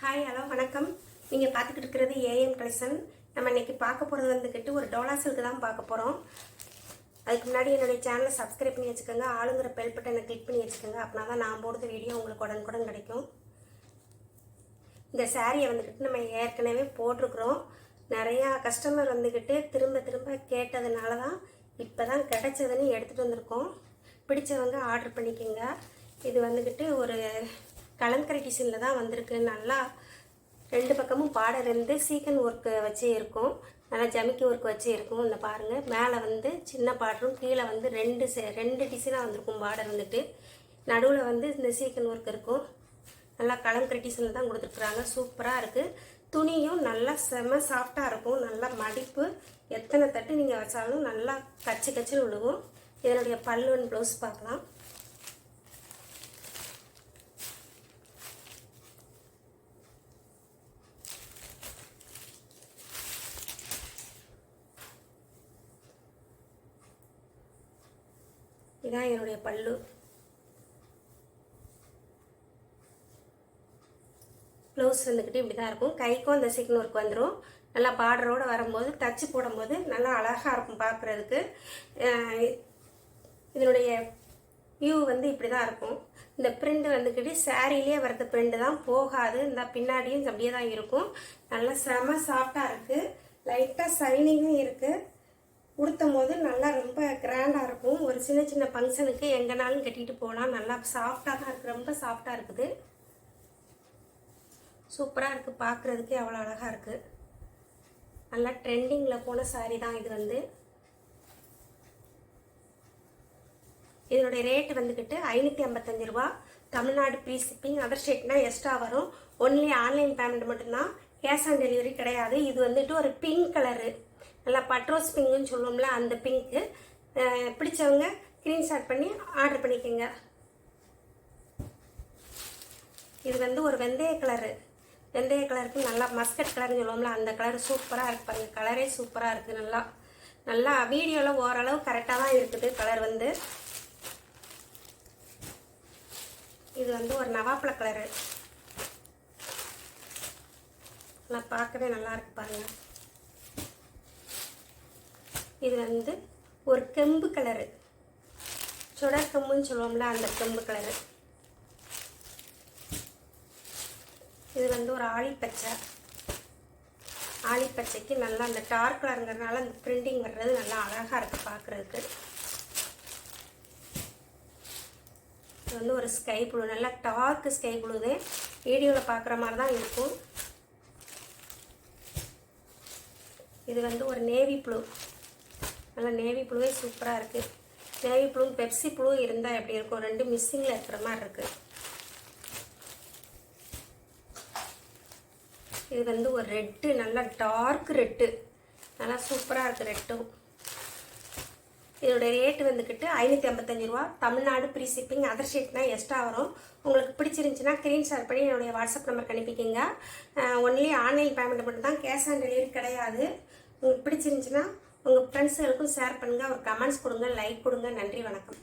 Hi hello வணக்கம். நீங்கள் பார்த்துக்கிட்டு இருக்கிறது ஏஎம் கலெக்ஷன். நம்ம இன்றைக்கி பார்க்க போகிறது வந்துக்கிட்டு ஒரு டோலா சில்க்கு தான் பார்க்க போகிறோம். அதுக்கு முன்னாடி என்னுடைய சேனலை சப்ஸ்கிரைப் பண்ணி வச்சுக்கோங்க, ஆளுங்கிற பெல் பட்டனை கிளிக் பண்ணி வச்சுக்கோங்க. அப்படின்னா தான் நான் போடுற வீடியோ உங்களுக்கு உடனுக்குடன் கிடைக்கும். இந்த சாரியை வந்துக்கிட்டு நம்ம ஏற்கனவே போட்டிருக்கிறோம். நிறையா கஸ்டமர் வந்துக்கிட்டு திரும்ப திரும்ப கேட்டதுனால தான் இப்போ தான் கிடைச்சதுன்னு எடுத்துகிட்டு வந்திருக்கோம். பிடிச்சவங்க ஆர்டர் பண்ணிக்கோங்க. இது வந்துக்கிட்டு ஒரு கலங்கரை டிசைனில் தான் வந்திருக்கு. நல்லா ரெண்டு பக்கமும் பார்டர் இருந்து சீக்கன் ஒர்க்கு வச்சு இருக்கும், நல்லா ஜமிக்கி ஒர்க் வச்சு இருக்கும். இந்த பாருங்கள், மேலே வந்து சின்ன பார்டரும் கீழே வந்து ரெண்டு டிசைனாக வந்திருக்கும். பார்டர் வந்துட்டு நடுவில் வந்து இந்த சீக்கன் ஒர்க் இருக்கும். நல்லா கலங்கரை டிசைனில் தான் கொடுத்துருக்குறாங்க. சூப்பராக இருக்குது. துணியும் நல்லா செம சாஃப்டாக இருக்கும். நல்லா மடிப்பு, எத்தனை தட்டு நீங்கள் வச்சாலும் நல்லா கச்சுன்னு விழுகும். இதனுடைய பல்லுவன் ப்ளவுஸ் பார்க்கலாம். இதான் என்னுடைய பல்லு. ப்ளவுஸ் வந்துக்கிட்டு இப்படி தான் இருக்கும். கைக்கும் அந்த சீக்கன் ஒர்க் வந்துடும். நல்லா பார்டரோடு வரும்போது தச்சு போடும்போது நல்லா அழகாக இருக்கும் பார்க்குறதுக்கு. இதனுடைய வியூ வந்து இப்படி தான் இருக்கும். இந்த பிரிண்ட் வந்துக்கிட்டு சாரிலேயே வரது பிரிண்ட் தான், போகாது. இந்த பின்னாடியும் அப்படியே தான் இருக்கும். நல்லா செம சாஃப்டாக இருக்குது. லைட்டாக சைனிங்கும் இருக்குது. உடுத்தும் போது நல்லா ரொம்ப கிராண்டாக இருக்கும். ஒரு சின்ன சின்ன ஃபங்க்ஷனுக்கு எங்கேனாலும் கட்டிட்டு போகலாம். நல்லா சாஃப்டாக தான் இருக்குது. ரொம்ப சாஃப்டாக இருக்குது. சூப்பராக இருக்குது. பார்க்குறதுக்கு அவ்வளோ அழகாக இருக்குது. நல்லா ட்ரெண்டிங்கில் போன சாரீ தான் இது. வந்து இதனுடைய ரேட்டு வந்துக்கிட்டு 555 ரூபா. Tamil Nadu free shipping. அதர் ஸ்டேட்னா எக்ஸ்ட்ரா வரும். ஒன்லி ஆன்லைன் பேமெண்ட் மட்டும்தான், கேஷ் ஆன் டெலிவரி கிடையாது. இது வந்துட்டு ஒரு பிங்க் கலரு, நல்லா பட்ரோஸ் பிங்குன்னு சொல்லுவோம்ல, அந்த பிங்க்கு. பிடிச்சவங்க ஸ்க்ரீன்ஷாட் பண்ணி ஆர்டர் பண்ணிக்கோங்க. இது வந்து ஒரு வெந்தய கலரு. வெந்தய கலருக்கு நல்லா மஸ்கட் கலர்னு சொல்லுவோம்ல, அந்த கலர் சூப்பராக இருக்கு பாருங்க. கலரே சூப்பராக இருக்குது. நல்லா நல்லா வீடியோவில் ஓரளவு கரெக்டாக தான் இருக்குது கலர் வந்து. இது வந்து ஒரு நவாப்பழ கலரு. நல்லா பார்க்கவே நல்லா இருக்கு பாருங்கள். இது வந்து ஒரு கெம்பு கலரு, சுடர் கம்புன்னு சொல்லுவோம்ல, அந்த கெம்பு கலரு. இது வந்து ஒரு ஆலிப்பச்சை. ஆலிப்பச்சைக்கு நல்லா அந்த டார்க் கலருங்கிறதுனால அந்த பிரிண்டிங் வர்றது நல்லா அழகாக இருக்குது பார்க்குறதுக்கு. இது வந்து ஒரு ஸ்கை ப்ளூ, நல்லா டார்க் ஸ்கை ப்ளூது. வீடியோவில் பார்க்குற மாதிரி தான் இருக்கும். இது வந்து ஒரு நேவி ப்ளூ. நல்லா நேவி ப்ளூவே சூப்பராக இருக்குது. நேவி ப்ளூ பெப்சி ப்ளூ இருந்தால் எப்படி இருக்கும், ரெண்டு மிஸ்ஸிங்கில் இருக்கிற மாதிரி இருக்குது. இது வந்து ஒரு ரெட்டு, நல்லா டார்க் ரெட்டு, நல்லா சூப்பராக இருக்குது ரெட்டும். இதோடைய ரேட்டு வந்துக்கிட்டு 555 ரூபா. Tamil Nadu free shipping. அதர் ஸ்டேட்னா எக்ஸ்ட்ரா வரும். உங்களுக்கு பிடிச்சிருந்துச்சின்னா ஸ்க்ரீன்ஷாட் பண்ணி என்னுடைய வாட்ஸ்அப் நம்பருக்கு அனுப்பிக்கிங்க. ஒன்லி ஆன்லைன் பேமெண்ட் மட்டும் தான், கேஷ் ஆன் டெலிவரி கிடையாது. உங்களுக்கு பிடிச்சிருந்துச்சின்னா உங்கள் ஃப்ரெண்ட்ஸுகளுக்கும் ஷேர் பண்ணுங்கள். ஒரு கமெண்ட்ஸ் கொடுங்க, லைக் கொடுங்க. நன்றி, வணக்கம்.